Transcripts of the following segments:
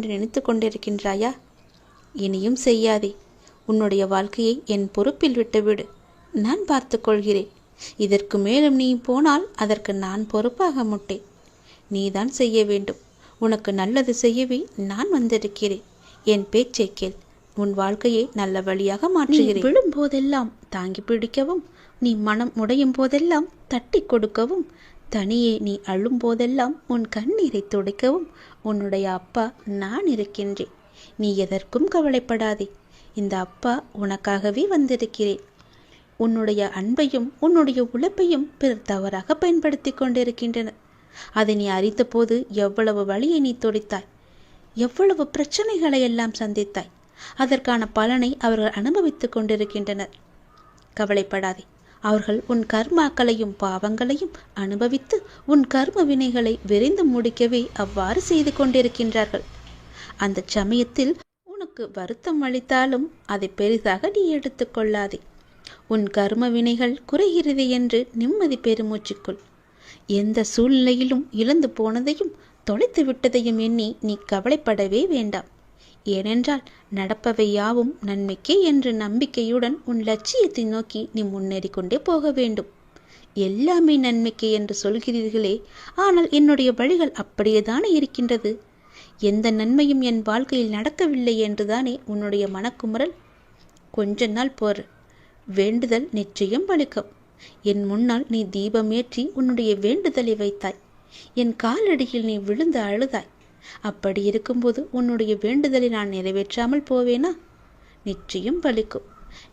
என்று நினைத்து கொண்டிருக்கின்றாயா? இனியும் செய்யாதே. உன்னுடைய வாழ்க்கையை என் பொறுப்பில் விட்டுவிடு. நான் பார்த்து கொள்கிறேன். இதற்கு மேலும் நீ போனால் அதற்கு நான் பொறுப்பாக மாட்டேன். நீதான் செய்ய வேண்டும். உனக்கு நல்லது செய்யவே நான் வந்திருக்கிறேன். என் பேச்சை கேள். உன் வாழ்க்கையை நல்ல வழியாக மாற்றுகிறேன். விழும் போதெல்லாம் தாங்கி பிடிக்கவும், நீ மனம் உடையும் போதெல்லாம் தட்டி கொடுக்கவும், தனியே நீ அழும் போதெல்லாம் உன் கண்ணீரை துடைக்கவும் உன்னுடைய அப்பா நான் இருக்கின்றேன். நீ எதற்கும் கவலைப்படாதே. இந்த அப்பா உனக்காகவே வந்திருக்கிறேன். உன்னுடைய அன்பையும் உன்னுடைய உழைப்பையும் பிறர் தவறாக பயன்படுத்தி கொண்டிருக்கின்றனர். அதை நீ அறிந்த போது எவ்வளவு வழியை நீ துடைத்தாய், எவ்வளவு பிரச்சனைகளை எல்லாம் சந்தித்தாய். அதற்கான பலனை அவர்கள் அனுபவித்துக் கொண்டிருக்கின்றனர். கவலைப்படாதே. அவர்கள் உன் கர்மாக்களையும் பாவங்களையும் அனுபவித்து உன் கர்ம வினைகளை விரைந்து முடிக்கவே அவ்வாறு செய்து கொண்டிருக்கின்றார்கள். அந்த சமயத்தில் உனக்கு வருத்தம் அளித்தாலும் அதை பெரிதாக நீ எடுத்துக்கொள்ளாதே. உன் கர்ம வினைகள் குறைகிறது என்று நிம்மதி பெருமூச்சுக்குள். எந்த சூழ்நிலையிலும் இழந்து போனதையும் தொலைத்து விட்டதையும் எண்ணி நீ கவலைப்படவே வேண்டாம். ஏனென்றால் நடப்பவை யாவும் நன்மைக்கே என்ற நம்பிக்கையுடன் உன் லட்சியத்தை நோக்கி நீ முன்னேறி கொண்டே போக வேண்டும். எல்லாமே நன்மைக்கே என்று சொல்கிறீர்களே, ஆனால் என்னுடைய வழிகள் அப்படியேதானே இருக்கின்றது. எந்த நன்மையும் என் வாழ்க்கையில் நடக்கவில்லை என்றுதானே உன்னுடைய மனக்குமுறல்? கொஞ்ச நாள் போர், வேண்டுதல் நிச்சயம் பலிக்கும். என் முன்னால் நீ தீபமேற்றி உன்னுடைய வேண்டுதலை வைத்தாய். என் காலடியில் நீ விழுந்து அழுதாய். அப்படி இருக்கும்போது உன்னுடைய வேண்டுதலை நான் நிறைவேற்றாமல் போவேனா? நிச்சயம் பலிக்கும்.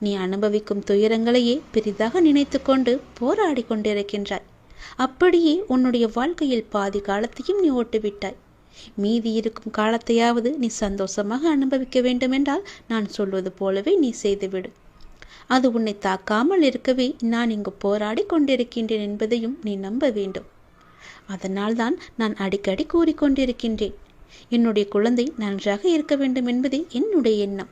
நீ அனுபவிக்கும் துயரங்களையே பெரிதாக நினைத்து கொண்டு போராடி கொண்டிருக்கின்றாய். அப்படியே உன்னுடைய வாழ்க்கையில் பாதி காலத்தையும் நீ ஓட்டுவிட்டாய். மீதி இருக்கும் காலத்தையாவது நீ சந்தோஷமாக அனுபவிக்க வேண்டுமென்றால் நான் சொல்வது போலவே நீ செய்துவிடு. அது உன்னை தாக்காமல் இருக்கவே நான் இங்கு போராடி கொண்டிருக்கின்றேன் என்பதையும் நீ நம்ப வேண்டும். அதனால்தான் நான் அடிக்கடி கூறிக்கொண்டிருக்கின்றேன், என்னுடைய குழந்தை நன்றாக இருக்க வேண்டும் என்பதே என்னுடைய எண்ணம்.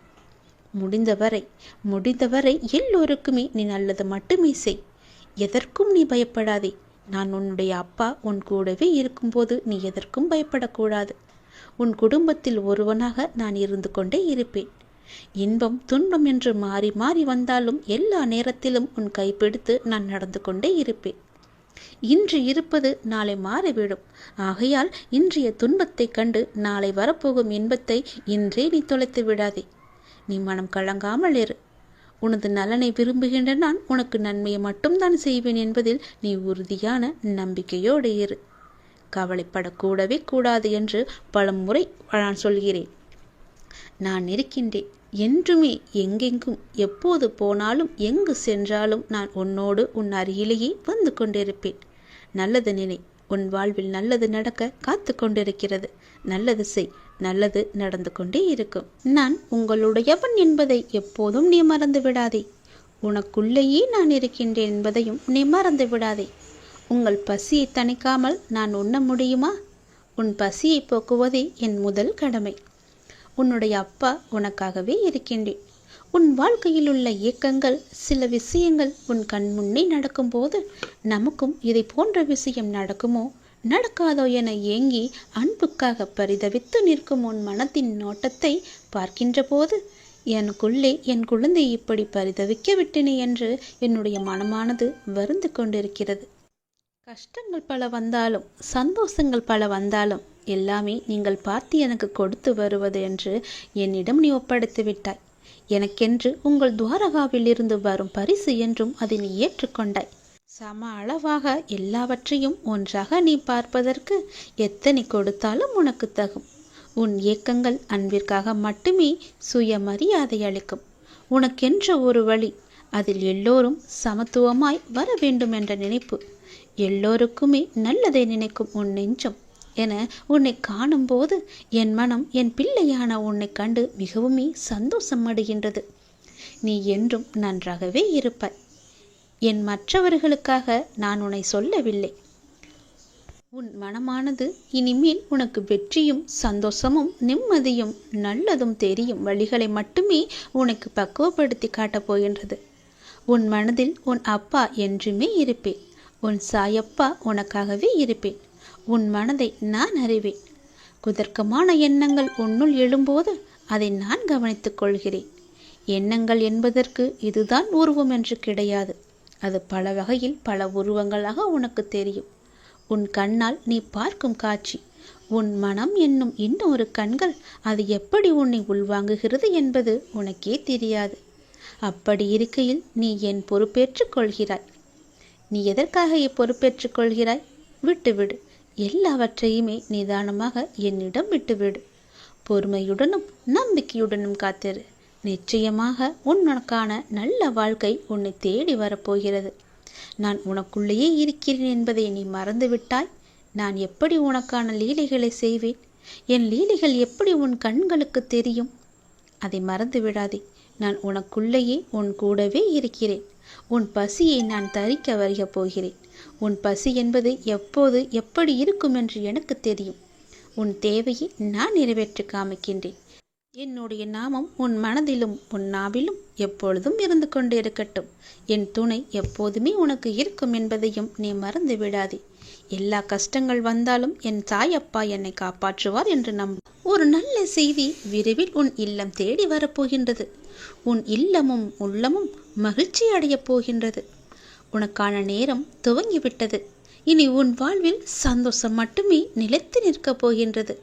முடிந்தவரை எல்லோருக்குமே நீ நல்லது மட்டுமே செய். எதற்கும் நீ பயப்படாதே. நான் உன்னுடைய அப்பா உன் கூடவே இருக்கும்போது நீ எதற்கும் பயப்படக்கூடாது. உன் குடும்பத்தில் ஒருவனாக நான் இருந்து கொண்டே இருப்பேன். இன்பம் துன்பம் என்று மாறி மாறி வந்தாலும் எல்லா நேரத்திலும் உன் கைப்பிடித்து நான் நடந்து கொண்டே இருப்பேன். இன்று இருப்பது நாளை மாறிவிடும். ஆகையால் இன்றைய துன்பத்தை கண்டு நாளை வரப்போகும் இன்பத்தை இன்றே நீ தொலைத்து விடாதே. நீ மனம் கலங்காமல் இரு. உனது நலனை விரும்புகின்ற நான் உனக்கு நன்மையை மட்டும்தான் செய்வேன் என்பதில் நீ உறுதியான நம்பிக்கையோடு இரு. கவலைப்படக்கூடவே கூடாது என்று பல முறை நான் சொல்கிறேன். நான் இருக்கின்றேன். என்றுமே எங்கெங்கும் எப்போது போனாலும் எங்கு சென்றாலும் நான் உன்னோடு உன் அருகிலேயே வந்து கொண்டிருப்பேன். நல்லது நினை. உன் வாழ்வில் நல்லது நடக்க காத்து கொண்டிருக்கிறது. நல்லது செய். நல்லது நடந்து கொண்டே இருக்கும். நான் உங்களுடையவன் என்பதை எப்போதும் நீ மறந்து விடாதே. உனக்குள்ளேயே நான் இருக்கின்றேன் என்பதையும் நீ மறந்து விடாதே. உங்கள் பசியை தணிக்காமல் நான் உண்ண முடியுமா? உன் பசியை போக்குவதே என் முதல் கடமை. உன்னுடைய அப்பா உனக்காகவே இருக்கின்றேன். உன் வாழ்க்கையில் உள்ள இயக்கங்கள், சில விஷயங்கள் உன் கண் முன்னே நடக்கும்போது நமக்கும் இதை போன்ற விஷயம் நடக்குமோ நடக்காதோ என ஏங்கி அன்புக்காக பரிதவித்து நிற்கும் உன் மனத்தின் நோட்டத்தை பார்க்கின்ற போது எனக்குள்ளே என் குழந்தை இப்படி பரிதவிக்க விட்டேனே என்று என்னுடைய மனமானது வருந்து கொண்டிருக்கிறது. கஷ்டங்கள் பல வந்தாலும் சந்தோஷங்கள் பல வந்தாலும் எல்லாமே நீங்கள் பார்த்து எனக்கு கொடுத்து வருவது என்று என்னிடம் நீ ஒப்படைத்து விட்டாய். எனக்கென்று உங்கள் துவாரகாவில் இருந்து வரும் பரிசு என்றும் அதை நீ ஏற்றுக்கொண்டாய். சம அளவாக எல்லாவற்றையும் ஒன்றாக நீ பார்ப்பதற்கு எத்தனை கொடுத்தாலும் உனக்கு தகும். உன் இயக்கங்கள் அன்பிற்காக மட்டுமே சுயமரியாதை அளிக்கும். உனக்கென்ற ஒரு வழி, அதில் எல்லோரும் சமத்துவமாய் வர வேண்டும் என்ற நினைப்பு, எல்லோருக்குமே நல்லதை நினைக்கும் உன் நெஞ்சம் என உன்னை காணும்போது என் மனம் என் பிள்ளையான உன்னை கண்டு மிகவுமே சந்தோஷம் அடைகின்றது. நீ என்றும் நன்றாகவே இருப்பாய். என் மற்றவர்களுக்காக நான் உன்னை சொல்லவில்லை. உன் மனமானது இனிமேல் உனக்கு வெற்றியும் சந்தோஷமும் நிம்மதியும் நல்லதும் தெரியும் வழிகளை மட்டுமே உனக்கு பக்குவப்படுத்தி காட்டப் போகின்றது. உன் மனதில் உன் அப்பா என்றுமே இருப்பேன். உன் சாயப்பா உனக்காகவே இருப்பேன். உன் மனதை நான் அறிவேன். குதர்க்கமான எண்ணங்கள் உன்னுள் எழும்போது அதை நான் கவனித்துக் கொள்கிறேன். எண்ணங்கள் என்பதற்கு இதுதான் உருவம் என்று கிடையாது. அது பல வகையில் பல உருவங்களாக உனக்கு தெரியும். உன் கண்ணால் நீ பார்க்கும் காட்சி, உன் மனம் என்னும் இன்னொரு கண்கள் அது எப்படி உன்னை உள்வாங்குகிறது என்பது உனக்கே தெரியாது. அப்படி இருக்கையில் நீ என் பொறுப்பேற்றுக் கொள்கிறாய். நீ எதற்காக பொறுப்பேற்றுக் கொள்கிறாய்? விட்டுவிடு. எல்லாவற்றையுமே நிதானமாக என்னிடம் விட்டுவிடு. பொறுமையுடனும் நம்பிக்கையுடனும் காத்திரு. நிச்சயமாக உனக்கான நல்ல வாழ்க்கை உன்னை தேடி வரப்போகிறது. நான் உனக்குள்ளேயே இருக்கிறேன் என்பதை நீ மறந்துவிட்டாய். நான் எப்படி உனக்கான லீலைகளை செய்வேன்? என் லீலைகள் எப்படி உன் கண்களுக்கு தெரியும்? அதை மறந்து விடாதே. நான் உனக்குள்ளேயே உன் கூடவே இருக்கிறேன். உன் பசியை நான் தரிக்க வருகப் போகிறேன். உன் பசி என்பது எப்போது எப்படி இருக்கும் என்று எனக்கு தெரியும். உன் தேவையை நான் நிறைவேற்றி காமிக்கின்றேன். என்னுடைய நாமம் உன் மனதிலும் உன் நாவிலும் எப்பொழுதும் இருந்து கொண்டு இருக்கட்டும். என் துணை எப்போதுமே உனக்கு இருக்கும் என்பதையும் நீ மறந்து விடாதே. எல்லா கஷ்டங்கள் வந்தாலும் என் தாயப்பா என்னை காப்பாற்றுவார் என்று நம்பு. ஒரு நல்ல செய்தி விரைவில் உன் இல்லம் தேடி வரப்போகின்றது. உன் இல்லமும் உள்ளமும் மகிழ்ச்சி அடையப் போகின்றது. உனக்கான நேரம் துவங்கிவிட்டது. இனி உன் வாழ்வில் சந்தோஷம் மட்டுமே நிலைத்து நிற்கப் போகின்றது.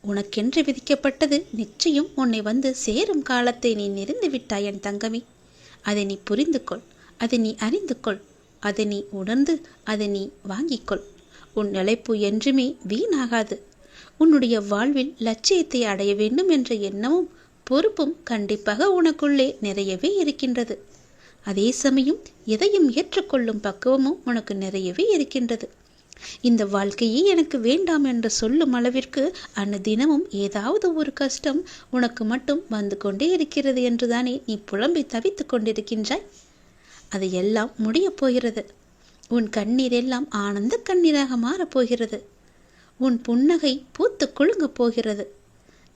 உனக்கென்று விதிக்கப்பட்டது நிச்சயம் உன்னை வந்து சேரும் காலத்தை நீ நெறிந்து விட்டாய் என் தங்கமே. அதை நீ புரிந்து கொள். அதை நீ அறிந்து கொள். அதை நீ உணர்ந்து அதை நீ வாங்கிக்கொள். உன் நிலைப்பு என்றுமே வீணாகாது. உன்னுடைய வாழ்வில் லட்சியத்தை அடைய வேண்டும் என்ற எண்ணமும் பொறுப்பும் கண்டிப்பாக உனக்குள்ளே நிறையவே இருக்கின்றது. அதே சமயம் எதையும் ஏற்றுக்கொள்ளும் பக்குவமும் உனக்கு நிறையவே இருக்கின்றது. இந்த வாழ்க்கையே எனக்கு வேண்டாம் என்று சொல்லும் அளவிற்கு அனுதினமும் ஏதாவது ஒரு கஷ்டம் உனக்கு மட்டும் வந்து கொண்டே இருக்கிறது என்றுதானே நீ புலம்பி தவித்து கொண்டிருக்கின்றாய். அது எல்லாம் முடியப் போகிறது. உன் கண்ணீர் எல்லாம் ஆனந்த கண்ணீராக மாறப்போகிறது. உன் புன்னகை பூத்து குலுங்கப் போகிறது.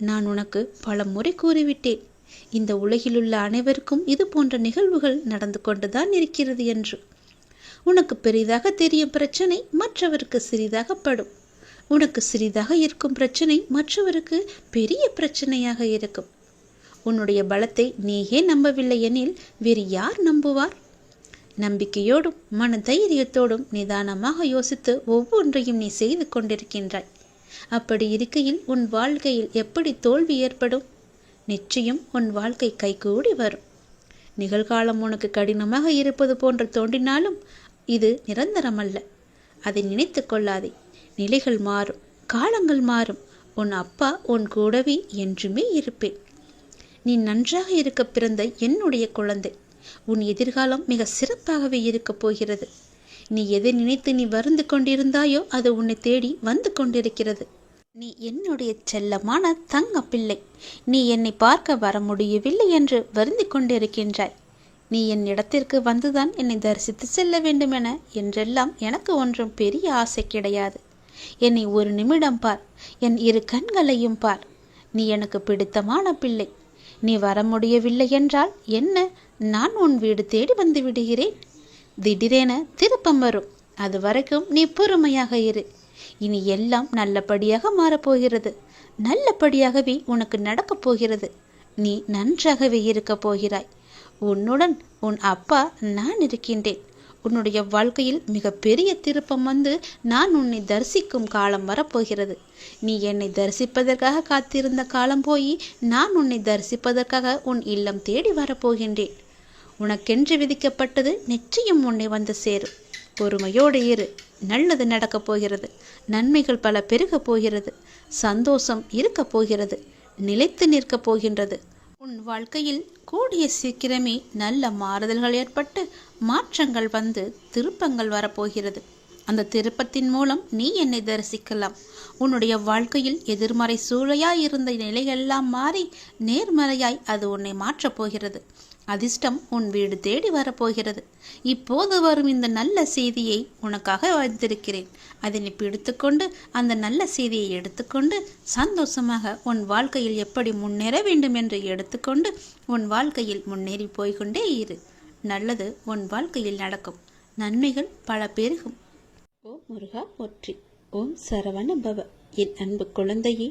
நான் உனக்கு பல முறை கூறிவிட்டேன், இந்த உலகிலுள்ள அனைவருக்கும் இது போன்ற நிகழ்வுகள் நடந்து கொண்டுதான் இருக்கிறது என்று. உனக்கு பெரிதாக தெரியும் பிரச்சனை மற்றவருக்கு சிறிதாகப்படும். உனக்கு சிறிதாக இருக்கும் பிரச்சனை மற்றவருக்கு பெரிய பிரச்சனையாக இருக்கும். உன்னுடைய பலத்தை நீயே நம்பவில்லை எனில் வேறு யார் நம்புவார்? நம்பிக்கையோடும் மன தைரியத்தோடும் நிதானமாக யோசித்து ஒவ்வொன்றையும் நீ செய்து கொண்டிருக்கின்றாய். அப்படி இருக்கையில் உன் வாழ்க்கையில் எப்படி தோல்வி ஏற்படும்? நிச்சயம் உன் வாழ்க்கை கைகூடி வரும். நிகழ்காலம் உனக்கு கடினமாக இருப்பது போன்று தோன்றினாலும் இது நிரந்தரமல்ல. அதை நினைத்து கொள்ளாதே. நிலைகள் மாறும், காலங்கள் மாறும். உன் அப்பா உன் கூடவே என்றுமே இருப்பேன். நீ நன்றாக இருக்க பிறந்த என்னுடைய குழந்தை. உன் எதிர்காலம் மிக சிறப்பாகவே இருக்கப் போகிறது. நீ எதை நினைத்து நீ வருந்து கொண்டிருந்தாயோ அது உன்னை தேடி வந்து கொண்டிருக்கிறது. நீ என்னுடைய செல்லமான தங்க பிள்ளை. நீ என்னை பார்க்க வர முடியவில்லை என்று வருந்தி கொண்டிருக்கின்றாய். நீ என் இடத்திற்கு வந்துதான் என்னை தரிசித்து செல்ல வேண்டுமென என்றெல்லாம் எனக்கு ஒன்றும் பெரிய ஆசை கிடையாது. என்னை ஒரு நிமிடம் பார். என் இரு கண்களையும் பார். நீ எனக்கு பிடித்தமான பிள்ளை. நீ வர முடியவில்லை என்றால் என்ன, நான் உன் வீடு தேடி வந்து விடுகிறேன். திடீரென திருப்பம் வரும். அது வரைக்கும் நீ பொறுமையாக இரு. இனி எல்லாம் நல்லபடியாக மாறப்போகிறது. நல்லபடியாகவே உனக்கு நடக்கப் போகிறது. நீ நன்றாகவே இருக்கப் போகிறாய். உன்னுடன் உன் அப்பா நான் இருக்கின்றேன். உன்னுடைய வாழ்க்கையில் மிக பெரிய திருப்பம் வந்து நான் உன்னை தரிசிக்கும் காலம் வரப்போகிறது. நீ என்னை தரிசிப்பதற்காக காத்திருந்த காலம் போய் நான் உன்னை தரிசிப்பதற்காக உன் இல்லம் தேடி வரப்போகின்றேன். உனக்கென்று விதிக்கப்பட்டது நிச்சயம் உன்னை வந்து சேரும். பொறுமையோடு இரு. நல்லது நடக்கப் போகிறது. நன்மைகள் பல பெருகப் போகிறது. சந்தோஷம் இருக்கப் போகிறது. நிலைத்து நிற்கப் போகின்றது. உன் வாழ்க்கையில் கூடிய சீக்கிரமே நல்ல மாறுதல்கள் ஏற்பட்டு மாற்றங்கள் வந்து திருப்பங்கள் வரப்போகிறது. அந்த திருப்பத்தின் மூலம் நீ என்னை தரிசிக்கலாம். உன்னுடைய வாழ்க்கையில் எதிர்மறை சூழலாய் இருந்த நிலையெல்லாம் மாறி நேர்மறையாய் அது உன்னை மாற்றப் போகிறது. அதிர்ஷ்டம் உன் வீடு தேடி வரப்போகிறது. இப்போது வரும் இந்த நல்ல செய்தியை உனக்காக வைத்திருக்கிறேன். அதை நீ பிடித்துக்கொண்டு அந்த நல்ல செய்தியை எடுத்துக்கொண்டு சந்தோஷமாக உன் வாழ்க்கையில் எப்படி முன்னேற வேண்டும் என்று எடுத்துக்கொண்டு உன் வாழ்க்கையில் முன்னேறி போய்கொண்டே இரு. நல்லது உன் வாழ்க்கையில் நடக்கும். நன்மைகள் பல பெருகும். ஓம் முருகா போற்றி. ஓம் சரவண பவ. என் அன்பு குழந்தையே,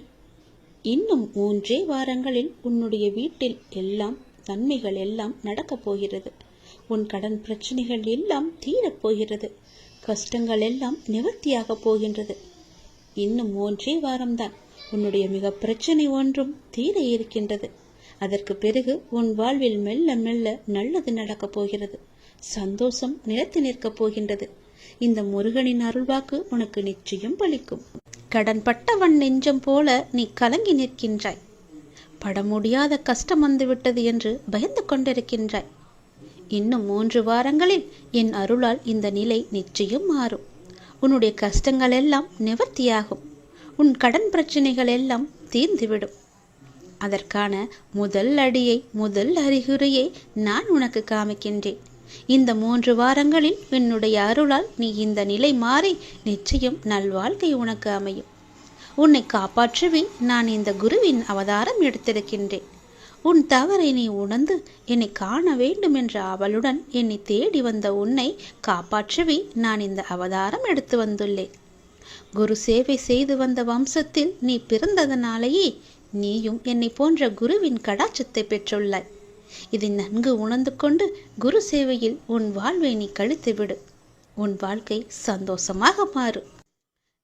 இன்னும் 3 வாரங்களில் உன்னுடைய வீட்டில் எல்லாம் நன்மைகள் எல்லாம் நடக்கப் போகிறது. உன் கடன் பிரச்சனைகள் எல்லாம் தீரப்போகிறது. கஷ்டங்கள் எல்லாம் நிவர்த்தியாக போகின்றது. இன்னும் 3 வாரம்தான். உன்னுடைய மிக பிரச்சனை ஒன்றும் தீர இருக்கின்றது. அதற்கு பிறகு உன் வாழ்வில் மெல்ல மெல்ல நல்லது நடக்கப் போகிறது. சந்தோஷம் நிலைத்து நிற்கப் போகின்றது. இந்த முருகனின் அருள்வாக்கு உனக்கு நிச்சயம் பலிக்கும். கடன்பட்டவன் நெஞ்சம் போல நீ கலங்கி நிற்கின்றாய். பட முடியாத கஷ்டம் வந்துவிட்டது என்று பயந்து கொண்டிருக்கின்றாய். இன்னும் 3 வாரங்களில் என் அருளால் இந்த நிலை நிச்சயம் மாறும். உன்னுடைய கஷ்டங்கள் எல்லாம் நிவர்த்தியாகும். உன் கடன் பிரச்சனைகள் எல்லாம் தீர்ந்துவிடும். அதற்கான முதல் அடியை, முதல் அறிகுறியை நான் உனக்கு காமிக்கின்றேன். இந்த 3 வாரங்களில் என்னுடைய அருளால் நீ இந்த நிலை மாறி நிச்சயம் நல்வாழ்க்கை உனக்கு அமையும். உன்னை காப்பாற்றவே நான் இந்த குருவின் அவதாரம் எடுத்திருக்கின்றேன். உன் தவறை நீ உணர்ந்து என்னை காண வேண்டும் என்ற ஆவலுடன் என்னை தேடி வந்த உன்னை காப்பாற்றவே நான் இந்த அவதாரம் எடுத்து வந்துள்ளேன். குரு சேவை செய்து வந்த வம்சத்தில் நீ பிறந்ததனாலேயே நீயும் என்னை போன்ற குருவின் கடாட்சத்தை பெற்றுள்ளாய். இதை நன்கு உணர்ந்து கொண்டு குரு சேவையில் உன் வாழ்வை நீ கழித்துவிடு. உன் வாழ்க்கை சந்தோஷமாக மாறும்.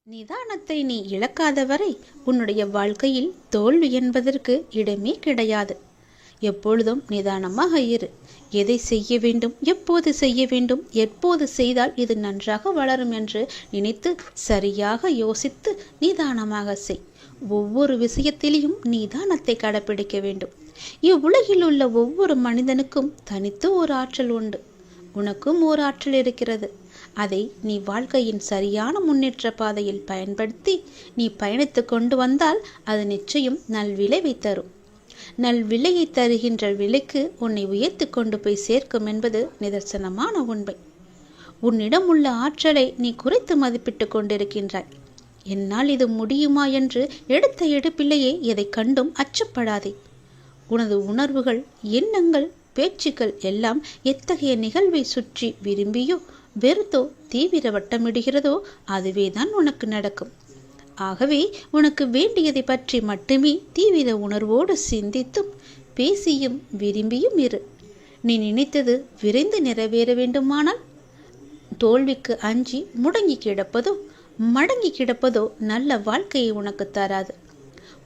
நிதானத்தை நீ இழக்காத வரை உன்னுடைய வாழ்க்கையில் தோல்வி என்பதற்கு இடமே கிடையாது. எப்பொழுதும் நிதானமாக இரு. எதை செய்ய வேண்டும், எப்போது செய்ய வேண்டும், எப்போது செய்தால் இது நன்றாக வளரும் என்று நினைத்து சரியாக யோசித்து நிதானமாக செய். ஒவ்வொரு விஷயத்திலையும் நிதானத்தை கடைபிடிக்க வேண்டும். இவ்வுலகில் உள்ள ஒவ்வொரு மனிதனுக்கும் தனித்து ஒரு ஆற்றல் உண்டு. உனக்கும் ஒரு ஆற்றல் இருக்கிறது. அதை நீ வாழ்க்கையின் சரியான முன்னேற்ற பாதையில் பயன்படுத்தி நீ பயணித்து கொண்டு வந்தால் அது நிச்சயம் நல்விளைவை தரும். நல்விளையை தருகின்ற விலைக்கு உன்னை உயர்த்தி கொண்டு போய் சேர்க்கும் என்பது நிதர்சனமான உண்மை. உன்னிடம் உள்ள ஆற்றலை நீ குறைத்து மதிப்பிட்டு கொண்டிருக்கின்றாய். என்னால் இது முடியுமா என்று எடுத்த எடுப்பிலேயே எதை கண்டும் அச்சப்படாதே. உனது உணர்வுகள், எண்ணங்கள், பேச்சுக்கள் எல்லாம் எத்தகைய நிகழ்வை சுற்றி விரும்பியோ வெறுத்தோ தீவிர வட்டமிடுகிறதோ அதுவேதான் உனக்கு நடக்கும். ஆகவே உனக்கு வேண்டியதை பற்றி மட்டுமே தீவிர உணர்வோடு சிந்தித்தும் பேசியும் விரும்பியும் இரு. நீ நினைத்தது விரைந்து நிறைவேற வேண்டுமானால் தோல்விக்கு அஞ்சி முடங்கி கிடப்பதோ மடங்கி கிடப்பதோ நல்ல வாழ்க்கையை உனக்கு தராது.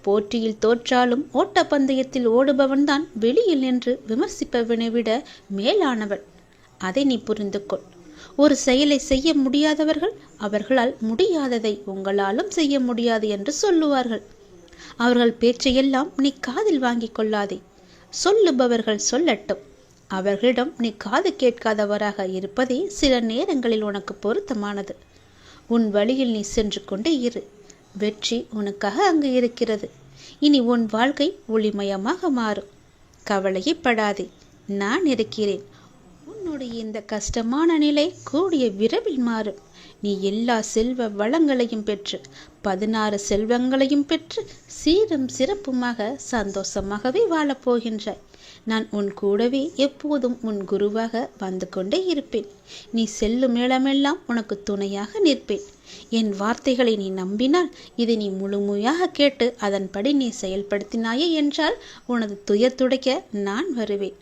போட்டியில் தோற்றாலும் ஓட்டப்பந்தயத்தில் ஓடுபவன்தான் வெளியில் நின்று விமர்சிப்பவனை விட மேலானவன். அதை நீ புரிந்து கொள். ஒரு செயலை செய்ய முடியாதவர்கள் அவர்களால் முடியாததை உங்களாலும் செய்ய முடியாது என்று சொல்லுவார்கள். அவர்கள் பேச்சையெல்லாம் நீ காதில் வாங்கிக் கொள்ளாதே. சொல்லுபவர்கள் சொல்லட்டும். அவர்களிடம் நீ காது கேட்காதவராக இருப்பதே சில நேரங்களில் உனக்கு பொருத்தமானது. உன் வழியில் நீ சென்று கொண்டே இரு. வெற்றி உனக்காக அங்கு இருக்கிறது. இனி உன் வாழ்க்கை ஒளிமயமாக மாறும். கவலையப்படாதே, நான் இருக்கிறேன். உன்னுடைய இந்த கஷ்டமான நிலை கூடிய விரைவில் மாறும். நீ எல்லா செல்வ வளங்களையும் பெற்று 16 செல்வங்களையும் பெற்று சீரும் சிறப்புமாக சந்தோஷமாகவே வாழப்போகின்றாய். நான் உன் கூடவே எப்போதும் உன் குருவாக வந்து கொண்டே இருப்பேன். நீ செல்லும் இடமெல்லாம் உனக்கு துணையாக நிற்பேன். என் வார்த்தைகளை நீ நம்பினால், இதை நீ முழுமையாக கேட்டு அதன்படி நீ செயல்படுத்தினாயே என்றால் உனது துயர் துடைக்க நான் வருவேன்.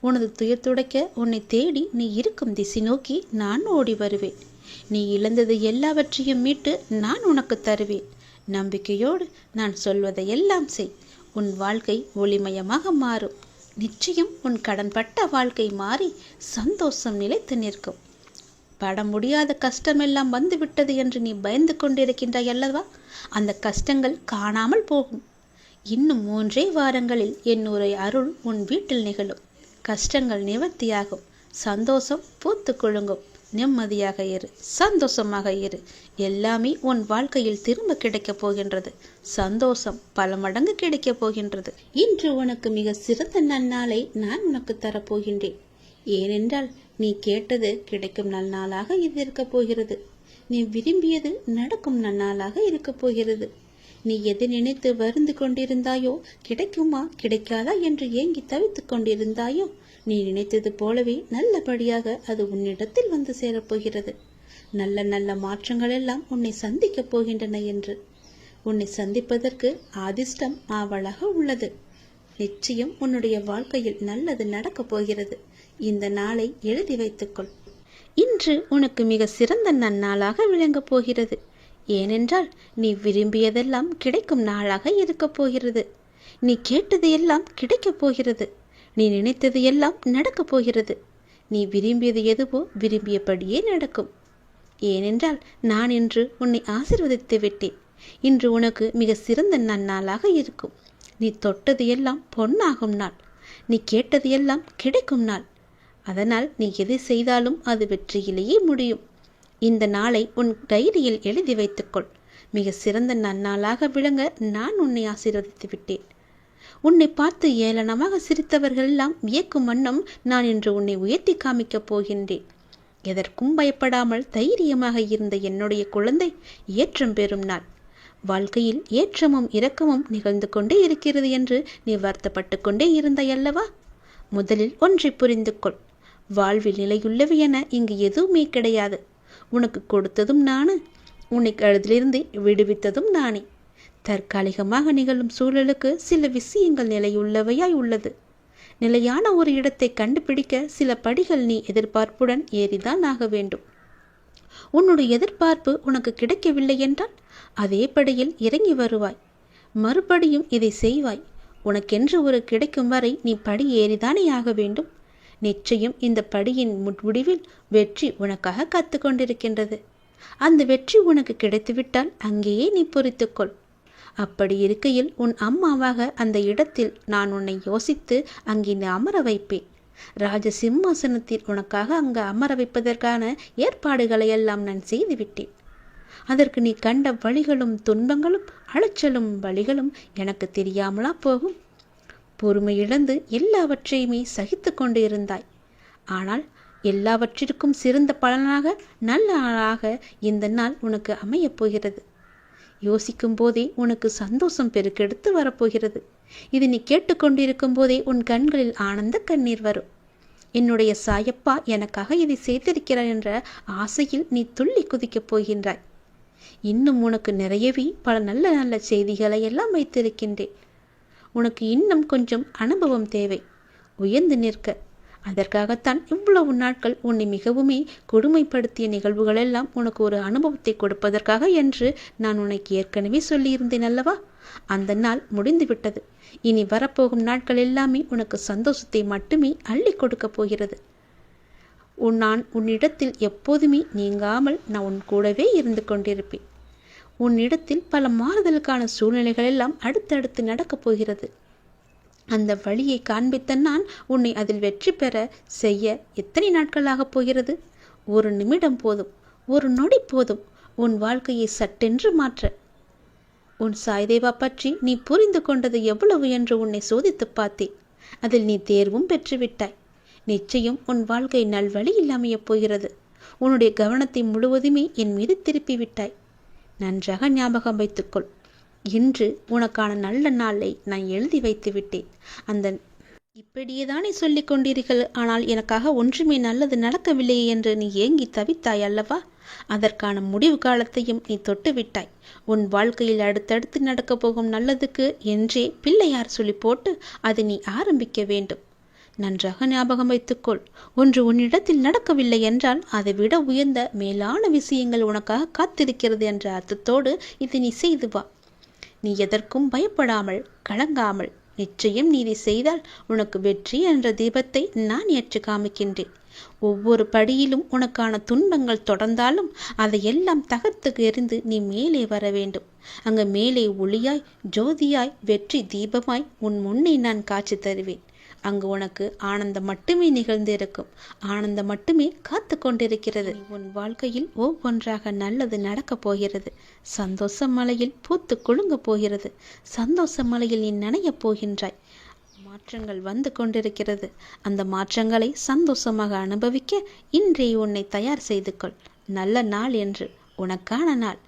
உனது துயர் துடைக்க உன்னை தேடி நீ இருக்கும் திசை நோக்கி நான் ஓடி வருவேன். நீ இழந்தது எல்லாவற்றையும் மீட்டு நான் உனக்கு தருவேன். நம்பிக்கையோடு நான் சொல்வதை எல்லாம் செய். உன் வாழ்க்கை ஒளிமயமாக மாறும். நிச்சயம் உன் கடன்பட்ட வாழ்க்கை மாறி சந்தோஷம் நிலைத்து நிற்கும். பட முடியாத கஷ்டமெல்லாம் வந்துவிட்டது என்று நீ பயந்து கொண்டிருக்கின்றாய் அல்லவா? அந்த கஷ்டங்கள் காணாமல் போகும். இன்னும் 3 வாரங்களில் என்னுடைய அருள் உன் வீட்டில் நிகழும். கஷ்டங்கள் நிவர்த்தியாகும். சந்தோஷம் பூத்து குலுங்கும். நிம்மதியாக இரு, சந்தோஷமாக இரு. எல்லாமே உன் வாழ்க்கையில் திரும்ப கிடைக்கப் போகின்றது. சந்தோஷம் பல மடங்கு கிடைக்கப் போகின்றது. இன்று உனக்கு மிக சிறந்த நன்னாளை நான் உனக்கு தரப்போகின்றேன். ஏனென்றால் நீ கேட்டது கிடைக்கும் நன்னாளாக இது இருக்கப் போகிறது. நீ விரும்பியது நடக்கும் நன்னாளாக இருக்கப் போகிறது. நீ எதை நினைத்து வருந்து கொண்டிருந்தாயோ, கிடைக்குமா கிடைக்காதா என்று ஏங்கி தவித்துக் கொண்டிருந்தாயோ, நீ நினைத்தது போலவே நல்லபடியாக அது உன்னிடத்தில் வந்து சேரப்போகிறது. நல்ல நல்ல மாற்றங்கள் எல்லாம் உன்னை சந்திக்கப் போகின்றன என்று உன்னை சந்திப்பதற்கு அதிர்ஷ்டம் ஆவலாக உள்ளது. நிச்சயம் உன்னுடைய வாழ்க்கையில் நல்லது நடக்கப் போகிறது. இந்த நாளை எழுதி வைத்துக்கொள். இன்று உனக்கு மிக சிறந்த நன்னாளாக விளங்கப் போகிறது. ஏனென்றால் நீ விரும்பியதெல்லாம் கிடைக்கும் நாளாக இருக்கப் போகிறது. நீ கேட்டது எல்லாம் கிடைக்கப் போகிறது. நீ நினைத்தது எல்லாம் நடக்கப் போகிறது. நீ விரும்பியது எதுவோ விரும்பியபடியே நடக்கும். ஏனென்றால் நான் இன்று உன்னை ஆசீர்வதித்து விட்டேன். இன்று உனக்கு மிக சிறந்த நன்னாளாக இருக்கும். நீ தொட்டது எல்லாம் பொன்னாகும் நாள். நீ கேட்டது எல்லாம் கிடைக்கும் நாள். அதனால் நீ எதை செய்தாலும் அது வெற்றியிலேயே முடியும். இந்த நாளை உன் டைரியில் எழுதி வைத்துக்கொள். மிக சிறந்த நன்னாளாக விளங்க நான் உன்னை ஆசீர்வதித்து விட்டேன். உன்னை பார்த்து ஏளனமாக சிரித்தவர்கள் எல்லாம் வியக்கும் வண்ணம் நான் இன்று உன்னை உயர்த்தி காமிக்கப் போகின்றேன். எதற்கும் பயப்படாமல் தைரியமாக இருந்த என்னுடைய குழந்தை ஏற்றம் பெறும் நாள். வாழ்க்கையில் ஏற்றமும் இரக்கமும் நிகழ்ந்து கொண்டே இருக்கிறது என்று நீ வருத்தப்பட்டு கொண்டே இருந்தாயல்லவா? முதலில் ஒன்றை புரிந்து கொள். வாழ்வில் நிலையுள்ளவை என இங்கு எதுவுமே கிடையாது. உனக்கு கொடுத்ததும் நானு, உன்னை கழுதிலிருந்து விடுவித்ததும் நானே. தற்காலிகமாக நிகழும் சூழலுக்கு சில விஷயங்கள் நிலையுள்ளவையாய் உள்ளது. நிலையான ஒரு இடத்தை கண்டுபிடிக்க சில படிகள் நீ எதிர்பார்ப்புடன் ஏறிதான் ஆக வேண்டும். உன்னுடைய எதிர்பார்ப்பு உனக்கு கிடைக்கவில்லை என்றால் அதே படியில் இறங்கி வருவாய். மறுபடியும் இதை செய்வாய். உனக்கென்று ஒரு கிடைக்கும் வரை நீ படி ஏறிதானே ஆக வேண்டும். நிச்சயம் இந்த படியின் முடிவில் வெற்றி உனக்காக காத்து கொண்டிருக்கின்றது. அந்த வெற்றி உனக்கு கிடைத்துவிட்டால் அங்கேயே நீ பொறுத்துக்கொள். அப்படி இருக்கையில் உன் அம்மாவாக அந்த இடத்தில் நான் உன்னை யோசித்து அங்கே அமர வைப்பேன். ராஜ சிம்மாசனத்தில் உனக்காக அங்கு அமர வைப்பதற்கான ஏற்பாடுகளை எல்லாம் நான் செய்துவிட்டேன். அதற்கு நீ கண்ட வழிகளும் துன்பங்களும் அலைச்சலும் வழிகளும் எனக்கு தெரியாமலா போகும்? பொறுமை இழந்து எல்லாவற்றையுமே சகித்து கொண்டு இருந்தாய். ஆனால் எல்லாவற்றிற்கும் சிறந்த பலனாக நல்ல நாளாக இந்த நாள் உனக்கு அமையப் போகிறது. யோசிக்கும் போதே உனக்கு சந்தோஷம் பெருக்கெடுத்து வரப்போகிறது. இது நீ கேட்டுக்கொண்டிருக்கும் போதே உன் கண்களில் ஆனந்த கண்ணீர் வரும். என்னுடைய சாயப்பா எனக்காக இதை செய்திருக்கிறார் என்ற ஆசையில் நீ துள்ளி குதிக்கப் போகின்றாய். இன்னும் உனக்கு நிறையவே பல நல்ல நல்ல செய்திகளை எல்லாம் வைத்திருக்கின்றேன். உனக்கு இன்னும் கொஞ்சம் அனுபவம் தேவை. உயர்ந்து நிற்க. அதற்காகத்தான் இவ்வளவு நாட்கள் உன்னை மிகவுமே கொடுமைப்படுத்திய நிகழ்வுகள் எல்லாம் உனக்கு ஒரு அனுபவத்தை கொடுப்பதற்காக என்று நான் உனக்கு ஏற்கனவே சொல்லியிருந்தேன் அல்லவா? அந்த நாள் முடிந்து விட்டது. இனி வரப்போகும் நாட்கள் எல்லாமே உனக்கு சந்தோஷத்தை மட்டுமே அள்ளி கொடுக்கப் போகிறது. நான் உன்னிடத்தில் எப்போதுமே நீங்காமல் நான் உன் கூடவே இருந்து கொண்டிருப்பேன். உன்னிடத்தில் பல மாறுதலுக்கான சூழ்நிலைகள் எல்லாம் அடுத்தடுத்து நடக்கப் போகிறது. அந்த வழியை காண்பித்த நான் உன்னை அதில் வெற்றி பெற செய்ய எத்தனை நாட்களாக போகிறது? ஒரு நிமிடம் போதும், ஒரு நொடி போதும் உன் வாழ்க்கையை சட்டென்று மாற்ற. உன் சாய்தேவா பற்றி நீ புரிந்து கொண்டது எவ்வளவு என்று உன்னை சோதித்து பார்த்தேன். அதில் நீ தேர்வும் பெற்றுவிட்டாய். நிச்சயம் உன் வாழ்க்கை நல்வழியில் அமையப் போகிறது. உன்னுடைய கவனத்தை முழுவதுமே என் மீது திருப்பி விட்டாய். நன்றாக ஞாபகம் வைத்துக்கொள். இன்று உனக்கான நல்ல நாளை நான் எழுதி வைத்து விட்டேன். அந்த இப்படியே தானே சொல்லிக் கொண்டீர்கள், ஆனால் எனக்காக ஒன்றுமே நல்லது நடக்கவில்லையே என்று நீ ஏங்கி தவித்தாய் அல்லவா? அதற்கான முடிவு காலத்தையும் நீ தொட்டு விட்டாய். உன் வாழ்க்கையில் அடுத்தடுத்து நடக்கப் போகும் நல்லதுக்கு என்றே பிள்ளையார் சொல்லி போட்டு அதை நீ ஆரம்பிக்க வேண்டும். நன்றாக ஞாபகம் வைத்துக்கொள். ஒன்று உன்னிடத்தில் நடக்கவில்லை என்றால் அதை விட உயர்ந்த மேலான விஷயங்கள் உனக்காக காத்திருக்கிறது என்ற அர்த்தத்தோடு இதை நீ செய்து வா. நீ எதற்கும் பயப்படாமல் கலங்காமல் நிச்சயம் நீ இதை செய்தால் உனக்கு வெற்றி என்ற தீபத்தை நான் ஏற்று காமிக்கின்றேன். ஒவ்வொரு படியிலும் உனக்கான துன்பங்கள் தொடர்ந்தாலும் அதையெல்லாம் தகர்த்து எறிந்து நீ மேலே வர வேண்டும். அங்கு மேலே ஒளியாய் ஜோதியாய் வெற்றி தீபமாய் உன் முன்னே நான் காட்சி தருவேன். அங்கு உனக்கு ஆனந்தம் மட்டுமே நிகழ்ந்திருக்கும். ஆனந்தம் மட்டுமே காத்து கொண்டிருக்கிறது. உன் வாழ்க்கையில் ஒவ்வொன்றாக நல்லது நடக்கப் போகிறது. சந்தோஷ மலையில் பூத்து குலுங்கப் போகிறது. சந்தோஷ மலையில் நீ நனையப் போகின்றாய். மாற்றங்கள் வந்து கொண்டிருக்கிறது. அந்த மாற்றங்களை சந்தோஷமாக அனுபவிக்க இன்றே உன்னை தயார் செய்து கொள். நல்ல நாள் என்று, உனக்கான நாள்.